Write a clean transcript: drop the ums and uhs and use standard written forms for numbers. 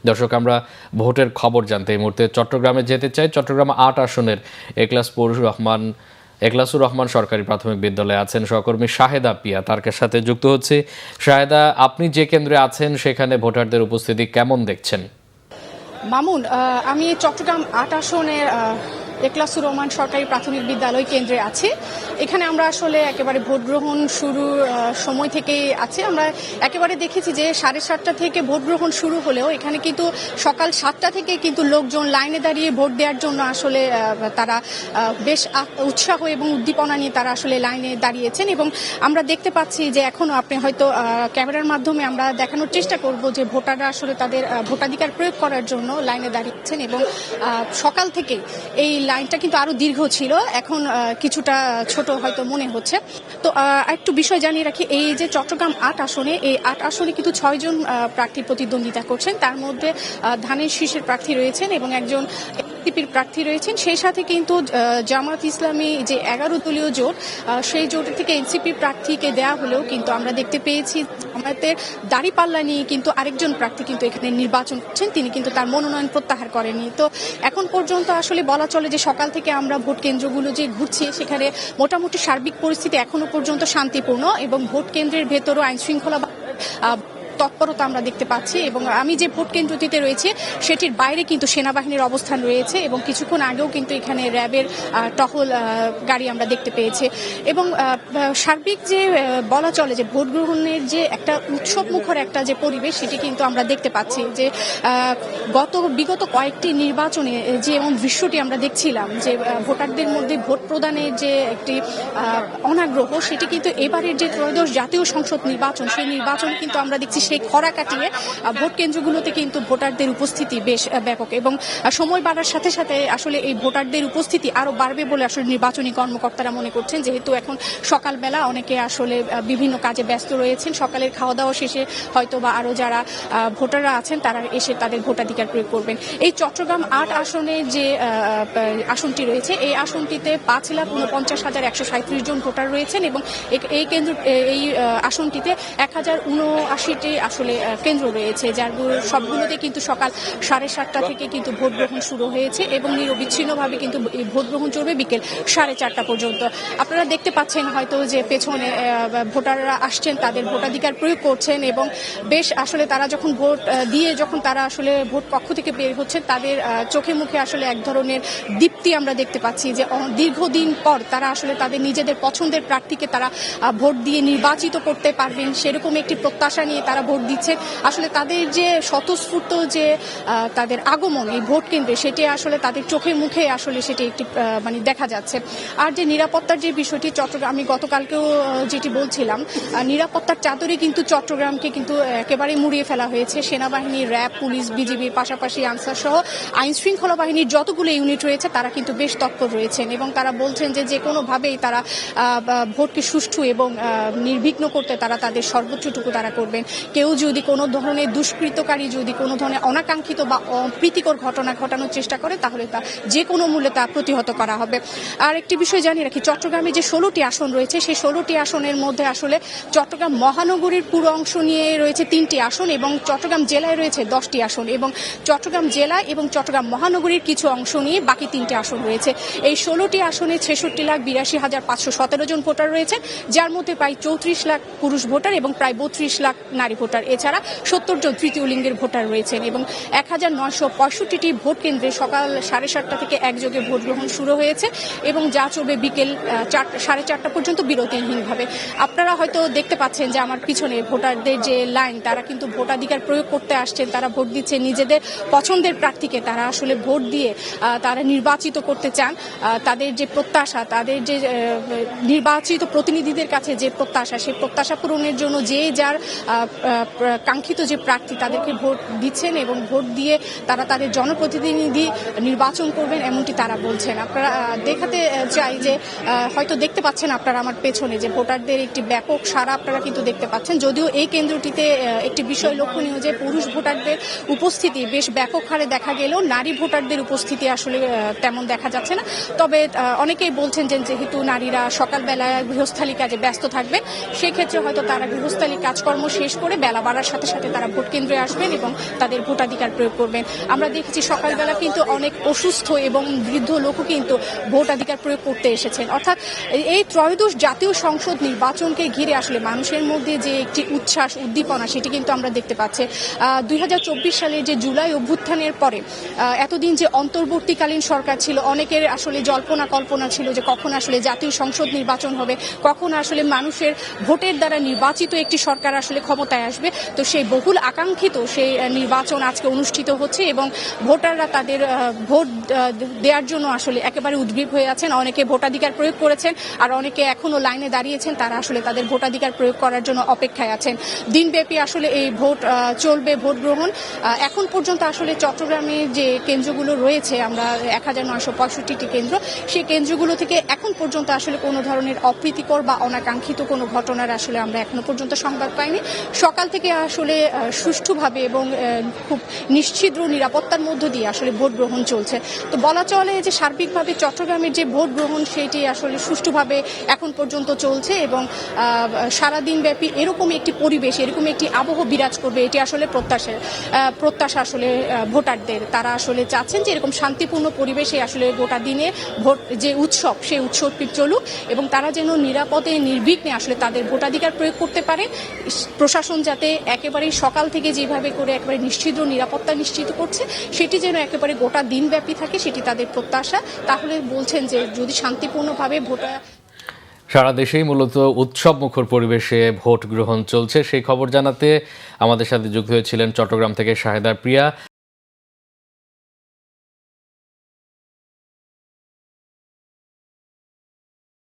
দর্শক, আমরা ভোটের খবর জানতে এই মুহূর্তে চট্টগ্রামে যেতে চাই। চট্টগ্রাম ৮ আসনের এখলাসুর রহমান সরকারি প্রাথমিক বিদ্যালয়ে আছেন সহকর্মী শাহেদা পিয়া, তার সাথে যুক্ত হচ্ছে। শাহেদা, আপনি যে কেন্দ্রে আছেন সেখানে ভোটারদের উপস্থিতি কেমন দেখছেন? মামুন, আমি চট্টগ্রাম ৮ আসনের এখলাসুর রহমান সরকারি প্রাথমিক বিদ্যালয় কেন্দ্রে আছি। এখানে আমরা আসলে একেবারে ভোট গ্রহণ শুরুর সময় থেকেই আছি। আমরা একেবারে দেখেছি যে 7:30টা থেকে ভোট গ্রহণ শুরু হলেও এখানে কিন্তু সকাল 7টা থেকে কিন্তু লোকজন লাইনে দাঁড়িয়ে ভোট দেওয়ার জন্য আসলে তারা বেশ উৎসাহ এবং উদ্দীপনা নিয়ে তারা আসলে লাইনে দাঁড়িয়েছেন। এবং আমরা দেখতে পাচ্ছি যে এখনো আপনি হয়তো ক্যামেরার মাধ্যমে আমরা দেখানোর চেষ্টা করব যে ভোটাররা আসলে তাদের ভোটাধিকার প্রয়োগ করার জন্য লাইনে দাঁড়িয়েছেন। এবং সকাল থেকে এই লাইনটা কিন্তু আরো দীর্ঘ ছিল, এখন কিছুটা ছোট হয়তো মনে হচ্ছে। তো একটু বিষয় জানিয়ে রাখি, এই যে চট্টগ্রাম ৮ আসনে, এই ৮ আসনে কিন্তু 6 জন প্রার্থী প্রতিদ্বন্দ্বিতা করছেন। তার মধ্যে ধানের শীষের প্রার্থী রয়েছেন এবং একজন এনসিপির প্রার্থী রয়েছেন। সেই সাথে কিন্তু জামাত ইসলামী যে 11 দলীয় জোট, সেই জোট থেকে এনসিপি প্রার্থীকে দেয়া হলেও কিন্তু আমরা দেখতে পেয়েছি জামায়াতের দাঁড়িপাল্লা নিয়ে কিন্তু আরেকজন প্রার্থী কিন্তু এখানে নির্বাচন করছেন, তিনি কিন্তু তার মনোনয়ন প্রত্যাহার করেননি। তো এখন পর্যন্ত আসলে বলা চলে যে সকাল থেকে আমরা ভোট কেন্দ্রগুলো যে ঘুরছি সেখানে মোটামুটি সার্বিক পরিস্থিতি এখনো পর্যন্ত শান্তিপূর্ণ এবং ভোট কেন্দ্রের ভেতরও আইন শৃঙ্খলা তৎপরতা আমরা দেখতে পাচ্ছি। এবং আমি যে ভোট কেন্দ্রটিতে রয়েছে সেটির বাইরে কিন্তু সেনাবাহিনীর অবস্থান রয়েছে এবং কিছুক্ষণ আগেও কিন্তু এখানে র্যাবের টহল গাড়ি আমরা দেখতে পেয়েছি। এবং সার্বিক যে বলা চলে যে ভোট গ্রহণের যে একটা উৎসবমুখর একটা যে পরিবেশ, সেটি কিন্তু আমরা দেখতে পাচ্ছি যে বিগত কয়েকটি নির্বাচনে যে এমন দৃশ্যটি আমরা দেখছিলাম যে ভোটারদের মধ্যে ভোট প্রদানের যে একটি অনাগ্রহ, সেটি কিন্তু এবারের যে ত্রয়োদশ জাতীয় সংসদ নির্বাচন, সেই নির্বাচনে কিন্তু আমরা দেখছি সেই খরা কাটিয়ে ভোট কেন্দ্রগুলোতে কিন্তু ভোটারদের উপস্থিতি বেশ ব্যাপক। এবং সময় বাড়ার সাথে সাথে আসলে এই ভোটারদের উপস্থিতি আরো বাড়বে বলে আসলে নির্বাচনী কর্মকর্তারা মনে করছেন, যেহেতু এখন সকালবেলা অনেকে আসলে বিভিন্ন কাজে ব্যস্ত রয়েছেন। সকালের খাওয়া দাওয়া শেষে হয়তো বা আরো যারা ভোটাররা আছেন তারা এসে তাদের ভোটাধিকার প্রয়োগ করবেন। এই চট্টগ্রাম ৮ আসনে যে আসনটি রয়েছে, এই আসনটিতে 5,49,137 জন ভোটার রয়েছেন এবং এই আসনটিতে 1079টি আসলে কেন্দ্র রয়েছে, যার সবগুলোতে কিন্তু সকাল 7:30টা থেকে কিন্তু ভোট গ্রহণ শুরু হয়েছে এবং নিরবিচ্ছিন্নভাবে কিন্তু এই ভোট গ্রহণ চলবে বিকেল 4:30টা পর্যন্ত। আপনারা দেখতে পাচ্ছেন হয়তো যে পেছনে ভোটাররা আসছেন, তাদের ভোটাধিকার প্রয়োগ করছেন এবং বেশ আসলে তারা যখন ভোট দিয়ে যখন তারা আসলে ভোট কক্ষ থেকে বের হচ্ছেন, তাদের চোখে মুখে আসলে এক ধরনের দীপ্তি আমরা দেখতে পাচ্ছি যে দীর্ঘদিন পর তারা আসলে তাদের নিজেদের পছন্দের প্রার্থীকে তারা ভোট দিয়ে নির্বাচিত করতে পারবেন সেরকম একটি প্রত্যাশা নিয়ে তারা ভোট দিচ্ছেন। আসলে তাদের যে স্বতঃস্ফূর্ত যে তাদের আগমন এই ভোট কেন্দ্রে, সেটি আসলে তাদের চোখে মুখে আসলে সেটি একটি মানে দেখা যাচ্ছে। আর যে নিরাপত্তার যে বিষয়টি, চট্টগ্রাম আমি গতকালকেও যেটি বলছিলাম, নিরাপত্তার চাদরে কিন্তু চট্টগ্রামকে কিন্তু একেবারে মুড়িয়ে ফেলা হয়েছে। সেনাবাহিনী, র্যাব, পুলিশ, বিজিবির পাশাপাশি আনসার সহ আইন শৃঙ্খলা বাহিনীর যতগুলো ইউনিট রয়েছে তারা কিন্তু বেশ তৎপর রয়েছেন এবং তারা বলছেন যে কোনোভাবেই তারা ভোটকে সুষ্ঠু এবং নির্বিঘ্ন করতে তারা তাদের সর্বোচ্চটুকু তারা করবেন। কেউ যদি কোনো ধরনের দুষ্কৃতকারী যদি কোনো ধরনের অনাকাঙ্ক্ষিত বা অপ্রীতিকর ঘটনা ঘটানোর চেষ্টা করে, তাহলে তা যে কোনো মূল্যে তা প্রতিহত করা হবে। আর একটি বিষয় জানিয়ে রাখি, চট্টগ্রামে যে 16টি আসন রয়েছে, সেই 16টি আসনের মধ্যে আসলে চট্টগ্রাম মহানগরীর পুরো অংশ নিয়ে রয়েছে 3টি আসন এবং চট্টগ্রাম জেলায় রয়েছে 10টি আসন এবং চট্টগ্রাম জেলা এবং চট্টগ্রাম মহানগরীর কিছু অংশ নিয়ে বাকি 3টি আসন রয়েছে। এই 16টি আসনে 66,82,517 জন ভোটার রয়েছে, যার মধ্যে প্রায় 34 লাখ পুরুষ ভোটার এবং প্রায় 32 লাখ নারী ভোটার। এছাড়া 70 জন তৃতীয় লিঙ্গের ভোটার রয়েছেন এবং 1965টি ভোট কেন্দ্রে সকাল 7:30টা থেকে একযোগে ভোট গ্রহণ শুরু হয়েছে এবং যা চলবে বিকেল 4:30টা পর্যন্ত বিরতিহীনভাবে। আপনারা হয়তো দেখতে পাচ্ছেন যে আমার পিছনে ভোটারদের যে লাইন, তারা কিন্তু ভোটাধিকার প্রয়োগ করতে আসছেন, তারা ভোট দিচ্ছে নিজেদের পছন্দের প্রার্থীকে, তারা আসলে ভোট দিয়ে তারা নির্বাচিত করতে চান। তাদের যে প্রত্যাশা, তাদের যে নির্বাচিত প্রতিনিধিদের কাছে যে প্রত্যাশা, সেই প্রত্যাশা পূরণের জন্য যে যার কাঙ্ক্ষিত যে প্রার্থী তাদেরকে ভোট দিচ্ছেন এবং ভোট দিয়ে তারা তাদের জনপ্রতিনিধি নির্বাচন করবেন, এমনটি তারা বলছেন। আপনারা দেখাতে চাই যে হয়তো দেখতে পাচ্ছেন আপনারা আমার পেছনে যে ভোটারদের একটি ব্যাপক সাড়া আপনারা কিন্তু দেখতে পাচ্ছেন। যদিও এই কেন্দ্রটিতে একটি বিষয় লক্ষণীয় যে পুরুষ ভোটারদের উপস্থিতি বেশ ব্যাপক হারে দেখা গেলেও নারী ভোটারদের উপস্থিতি আসলে তেমন দেখা যাচ্ছে না। তবে অনেকেই বলছেন যে যেহেতু নারীরা সকালবেলায় গৃহস্থালী কাজে ব্যস্ত থাকবেন, সেক্ষেত্রে হয়তো তারা গৃহস্থালী কাজকর্ম শেষ করে বেলা বাড়ার সাথে সাথে তারা ভোট কেন্দ্রে আসবেন এবং তাদের ভোটাধিকার প্রয়োগ করবেন। আমরা দেখেছি সকালবেলা কিন্তু অনেক অসুস্থ এবং বৃদ্ধ লোকও কিন্তু ভোটাধিকার প্রয়োগ করতে এসেছেন। অর্থাৎ এই ত্রয়োদশ জাতীয় সংসদ নির্বাচনকে ঘিরে আসলে মানুষের মধ্যে যে একটি উচ্ছ্বাস উদ্দীপনা সেটি কিন্তু আমরা দেখতে পাচ্ছি। 2024 সালে যে জুলাই অভ্যুত্থানের পরে এতদিন যে অন্তর্বর্তীকালীন সরকার ছিল, অনেকের আসলে জল্পনা কল্পনা ছিল যে কখন আসলে জাতীয় সংসদ নির্বাচন হবে, কখন আসলে মানুষের ভোটের দ্বারা নির্বাচিত একটি সরকার আসলে ক্ষমতায় আসবে। তো সেই বহুল আকাঙ্ক্ষিত সেই নির্বাচন আজকে অনুষ্ঠিত হচ্ছে এবং ভোটাররা তাদের ভোট দেওয়ার জন্য আসলে একেবারে উদ্গ্রীব হয়ে আছেন। অনেকে ভোটাধিকার প্রয়োগ করেছেন আর অনেকে এখনো লাইনে দাঁড়িয়েছেন, তারা আসলে তাদের ভোটাধিকার প্রয়োগ করার জন্য অপেক্ষায় আছেন। দিনব্যাপী আসলে এই ভোট চলবে, ভোট গ্রহণ। এখন পর্যন্ত আসলে চট্টগ্রামে যে কেন্দ্রগুলো রয়েছে, আমরা 1965টি কেন্দ্র, সেই কেন্দ্রগুলো থেকে এখন পর্যন্ত আসলে কোনো ধরনের অপ্রীতিকর বা অনাকাঙ্ক্ষিত কোনো ঘটনার আসলে আমরা এখনো পর্যন্ত সংবাদ পাইনি। সকাল থেকে আসলে সুষ্ঠুভাবে এবং খুব নিশ্ছিদ্র নিরাপত্তার মধ্য দিয়ে আসলে ভোট গ্রহণ চলছে। তো বলা চলে যে সার্বিকভাবে চট্টগ্রামের যে ভোট গ্রহণ সেটি আসলে সুষ্ঠুভাবে এখন পর্যন্ত চলছে এবং সারাদিন ব্যাপী এরকম একটি পরিবেশ, এরকম একটি আবহ বিরাজ করবে, এটি আসলে প্রত্যাশা আসলে ভোটারদের। তারা আসলে চাচ্ছেন যে এরকম শান্তিপূর্ণ পরিবেশে আসলে গোটা দিনে ভোট যে উৎসব, সেই উৎসবটি চলুক এবং তারা যেন নিরাপদে নির্বিঘ্নে আসলে তাদের ভোটাধিকার প্রয়োগ করতে পারে। প্রশাসন যাতে একেবারে সকাল থেকে যেভাবে করে একেবারে নিশ্চিদ্র নিরাপত্তা নিশ্চিত করছে, সেটি যেন একেবারে গোটা দিনব্যাপী থাকে, সেটি তাদের প্রত্যাশা। তাহলে বলছেন যে যদি শান্তিপূর্ণভাবে ভোটার সারা দেশেই মূলত উৎসব মুখর পরিবেশে ভোট গ্রহণ চলছে, সেই খবর জানাতে আমাদের সাথে যুক্ত হয়েছিলেন চট্টগ্রাম থেকে শাহেদা প্রিয়া।